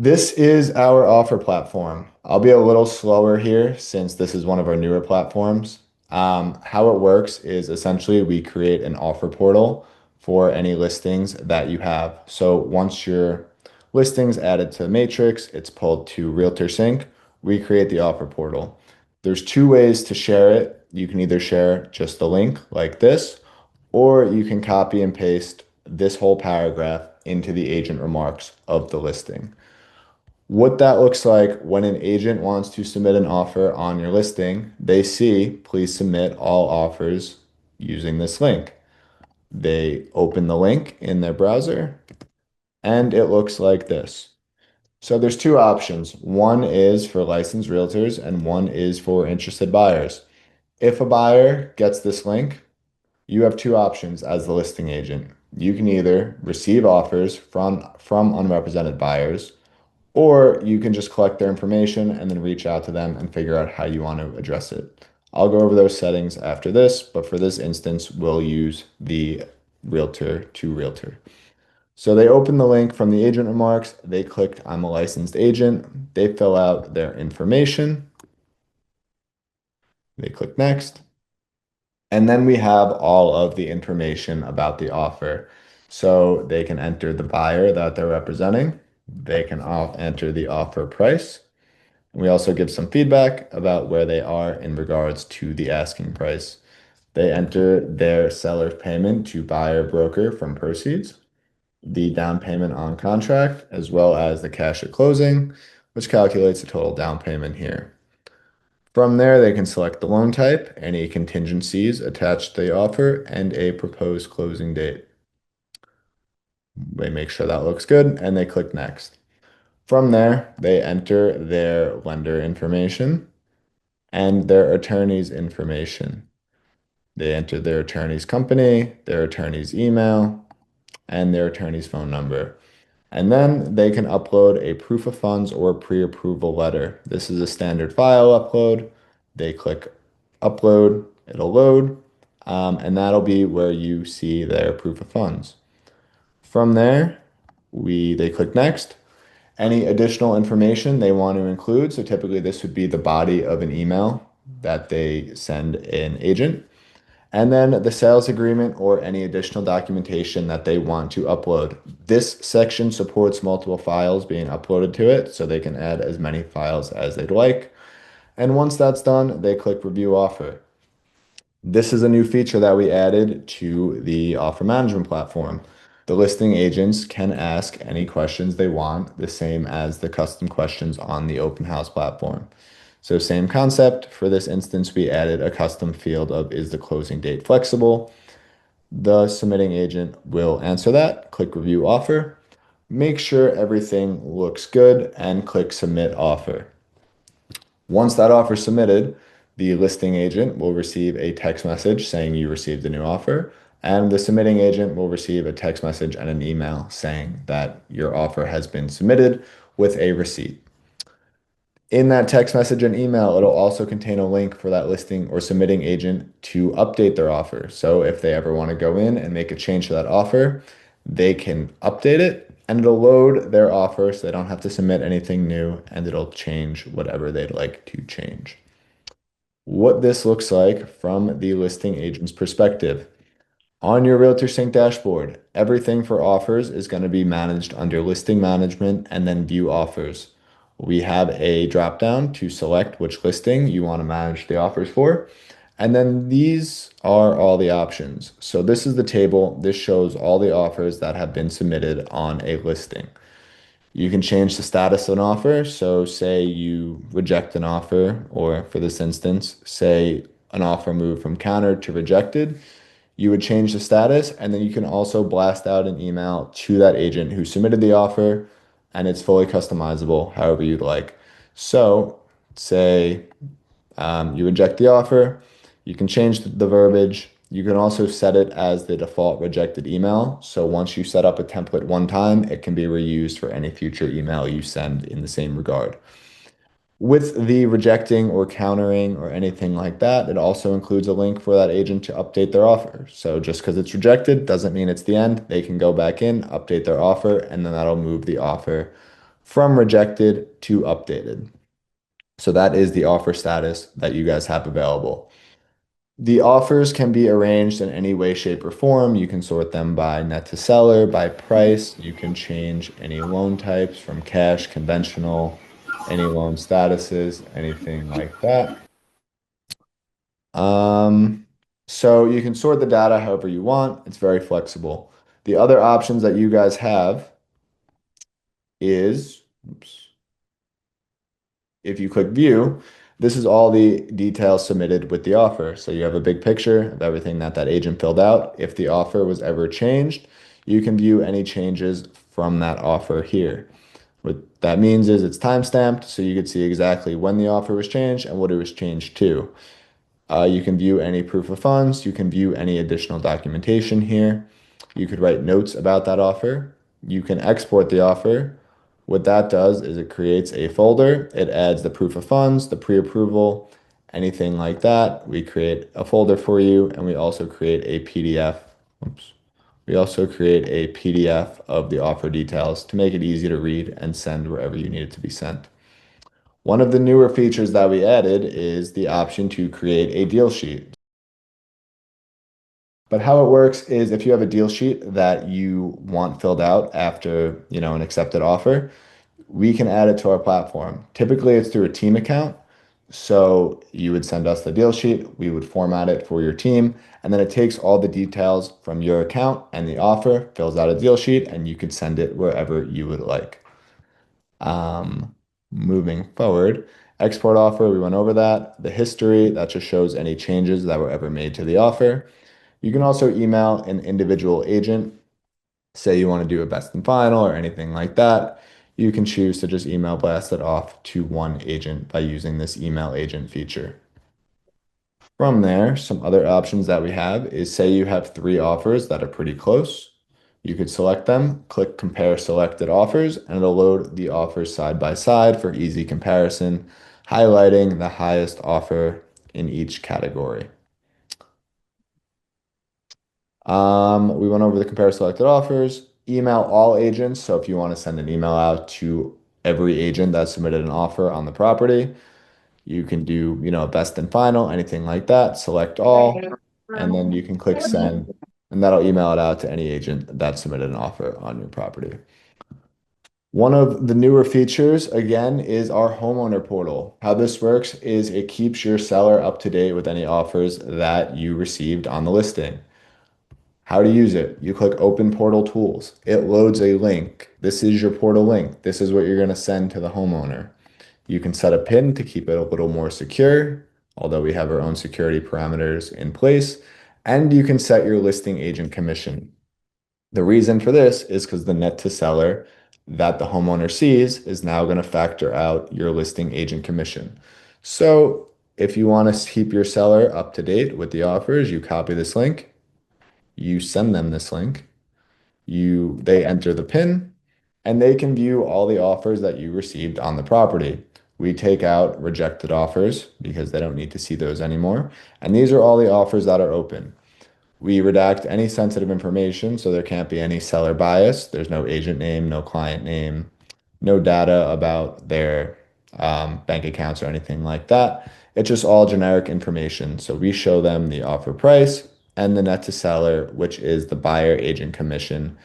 This is our offer platform. I'll be a little slower here since this is one of our newer platforms. How it works is essentially we create an offer portal for any listings that you have. So once your listing's added to the matrix, it's pulled to RLTRsync. We create the offer portal. There's two ways to share it. You can either share just the link like this, or you can copy and paste this whole paragraph into the agent remarks of the listing. What that looks like when an agent wants to submit an offer on your listing, they see, please submit all offers using this link. They open the link in their browser and it looks like this. So there's two options. One is for licensed realtors and one is for interested buyers. If a buyer gets this link, you have two options as the listing agent. You can either receive offers from unrepresented buyers, or you can just collect their information and then reach out to them and figure out how you want to address it. I'll go over those settings after this, but for this instance, we'll use the realtor to realtor. So they open the link from the agent remarks. They clicked, I'm a licensed agent. They fill out their information. They click next. And then we have all of the information about the offer. So they can enter the buyer that they're representing. They can enter the offer price. We also give some feedback about where they are in regards to the asking price. They enter their seller's payment to buyer broker from proceeds, the down payment on contract, as well as the cash at closing, which calculates the total down payment here. From there, they can select the loan type, any contingencies attached to the offer, and a proposed closing date. They make sure that looks good, and they click next. From there, they enter their lender information and their attorney's information. They enter their attorney's company, their attorney's email, and their attorney's phone number. And then they can upload a proof of funds or pre-approval letter. This is a standard file upload. They click upload, it'll load, and that'll be where you see their proof of funds. From there, they click next. Any additional information they want to include. So typically this would be the body of an email that they send an agent. And then the sales agreement or any additional documentation that they want to upload. This section supports multiple files being uploaded to it, so they can add as many files as they'd like. And once that's done, they click review offer. This is a new feature that we added to the offer management platform. The listing agents can ask any questions they want, the same as the custom questions on the open house platform. So same concept. For this instance, we added a custom field of is the closing date flexible? The submitting agent will answer that, click review offer, make sure everything looks good, and click submit offer. Once that offer is submitted, the listing agent will receive a text message saying you received a new offer, and the submitting agent will receive a text message and an email saying that your offer has been submitted with a receipt. In that text message and email, it'll also contain a link for that listing or submitting agent to update their offer. So if they ever want to go in and make a change to that offer, they can update it and it'll load their offer so they don't have to submit anything new and it'll change whatever they'd like to change. What this looks like from the listing agent's perspective. On your RLTRsync dashboard, everything for offers is going to be managed under listing management and then view offers. We have a drop down to select which listing you want to manage the offers for. And then these are all the options. So this is the table. This shows all the offers that have been submitted on a listing. You can change the status of an offer. So say you reject an offer, or for this instance, say an offer moved from countered to rejected. You would change the status, and then you can also blast out an email to that agent who submitted the offer, and it's fully customizable however you'd like. So, say you reject the offer, you can change the verbiage. You can also set it as the default rejected email. So once you set up a template one time, it can be reused for any future email you send in the same regard. With the rejecting or countering or anything like that, it also includes a link for that agent to update their offer. So just because it's rejected doesn't mean it's the end. They can go back in, update their offer, and then that'll move the offer from rejected to updated. So that is the offer status that you guys have available. The offers can be arranged in any way, shape, or form. You can sort them by net to seller, by price. You can change any loan types from cash, conventional, any loan statuses, anything like that. Um, so you can sort the data however you want. It's very flexible. The other options that you guys have is, oops, if you click view, this is all the details submitted with the offer. So you have a big picture of everything that that agent filled out. If the offer was ever changed, you can view any changes from that offer here. What that means is it's timestamped, so you could see exactly when the offer was changed and what it was changed to. You can view any proof of funds. You can view any additional documentation here. You could write notes about that offer. You can export the offer. What that does is it creates a folder. It adds the proof of funds, the pre-approval, anything like that. We create a folder for you, and we also create a PDF. Oops. We also create a PDF of the offer details to make it easy to read and send wherever you need it to be sent. One of the newer features that we added is the option to create a deal sheet. But how it works is if you have a deal sheet that you want filled out after, an accepted offer, we can add it to our platform. Typically, it's through a team account. So you would send us the deal sheet, we would format it for your team, and then it takes all the details from your account and the offer, fills out a deal sheet, and you could send it wherever you would like. Um, Moving forward, export offer, we went over that. The history, that just shows any changes that were ever made to the offer. You can also email an individual agent. Say you want to do a best and final or anything like that. You can choose to just email blast it off to one agent by using this email agent feature. From there, some other options that we have is say you have three offers that are pretty close. You could select them, click compare selected offers, and it'll load the offers side by side for easy comparison, highlighting the highest offer in each category. We went over the compare selected offers, email all agents. So if you want to send an email out to every agent that submitted an offer on the property, you can do, a best and final, anything like that. Select all, and then you can click send, and that'll email it out to any agent that submitted an offer on your property. One of the newer features, again, is our homeowner portal. How this works is it keeps your seller up to date with any offers that you received on the listing. How to use it. You click Open Portal Tools. It loads a link. This is your portal link. This is what you're going to send to the homeowner. You can set a PIN to keep it a little more secure, although we have our own security parameters in place. And you can set your listing agent commission. The reason for this is because the net to seller that the homeowner sees is now going to factor out your listing agent commission. So if you want to keep your seller up to date with the offers, you copy this link, you send them this link, they enter the PIN, and they can view all the offers that you received on the property. We take out rejected offers because they don't need to see those anymore. And these are all the offers that are open. We redact any sensitive information, so there can't be any seller bias. There's no agent name, no client name, no data about their bank accounts or anything like that. It's just all generic information. So we show them the offer price and the net to seller, which is the buyer agent commission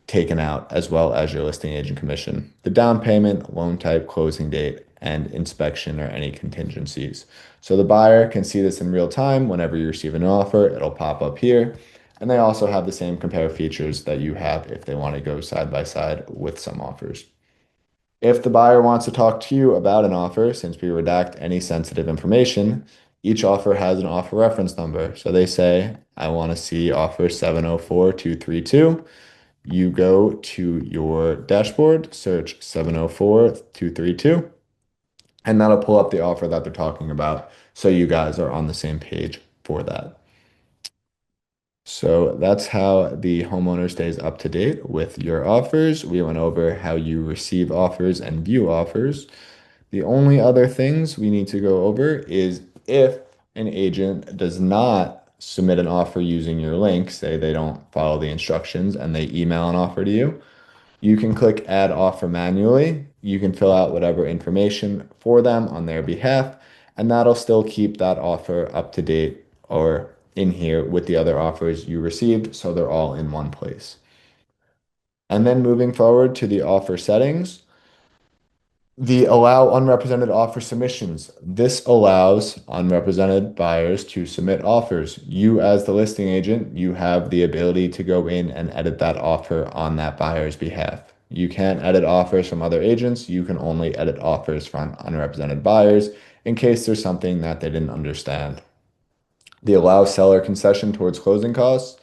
taken out, as well as your listing agent commission, the down payment, loan type, closing date, and inspection or any contingencies. So the buyer can see this in real time. Whenever you receive an offer, it'll pop up here. And they also have the same compare features that you have if they want to go side by side with some offers. If the buyer wants to talk to you about an offer, since we redact any sensitive information, each offer has an offer reference number. So they say, I want to see offer 704232. You go to your dashboard, search 704232, and that'll pull up the offer that they're talking about. So you guys are on the same page for that. So that's how the homeowner stays up to date with your offers. We went over how you receive offers and view offers. The only other things we need to go over is if an agent does not submit an offer using your link, say they don't follow the instructions and they email an offer to you, You can click add offer manually. You can fill out whatever information for them on their behalf, and that'll still keep that offer up to date or in here with the other offers you received, so they're all in one place. And then moving forward to the offer settings, the allow unrepresented offer submissions. This allows unrepresented buyers to submit offers. You, as the listing agent, you have the ability to go in and edit that offer on that buyer's behalf. You can't edit offers from other agents. You can only edit offers from unrepresented buyers in case there's something that they didn't understand. The allow seller concession towards closing costs.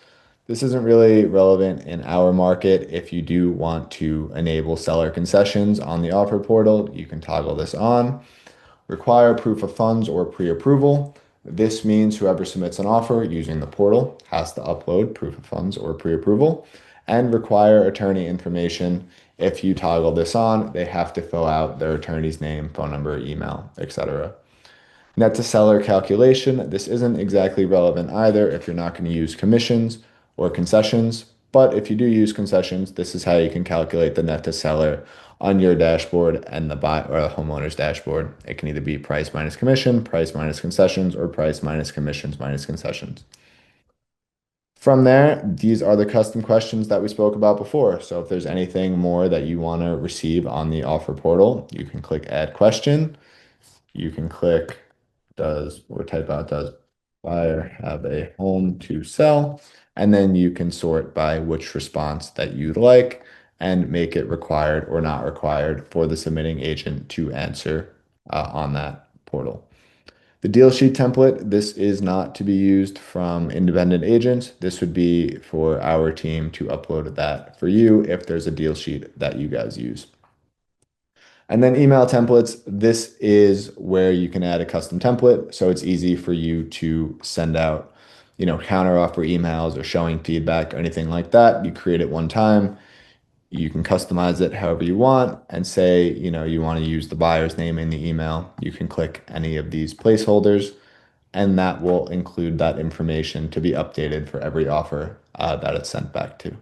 This isn't really relevant in our market. If you do want to enable seller concessions on the offer portal, you can toggle this on. Require proof of funds or pre-approval. This means whoever submits an offer using the portal has to upload proof of funds or pre-approval and require attorney information. If you toggle this on, they have to fill out their attorney's name, phone number, email, etc. Net to seller calculation. This isn't exactly relevant either if you're not going to use commissions or concessions. But if you do use concessions, this is how you can calculate the net to seller on your dashboard and the buy or the homeowner's dashboard. It can either be price minus commission, price minus concessions, or price minus commissions minus concessions. From there, these are the custom questions that we spoke about before. So if there's anything more that you want to receive on the offer portal, you can click add question. You can click or type out does buyer have a home to sell? And then you can sort by which response that you'd like and make it required or not required for the submitting agent to answer on that portal. The deal sheet template, this is not to be used from independent agents. This would be for our team to upload that for you if there's a deal sheet that you guys use. And then email templates, this is where you can add a custom template. So it's easy for you to send out, counteroffer emails or showing feedback or anything like that. You create it one time. You can customize it however you want and say, you want to use the buyer's name in the email. You can click any of these placeholders and that will include that information to be updated for every offer that it's sent back to.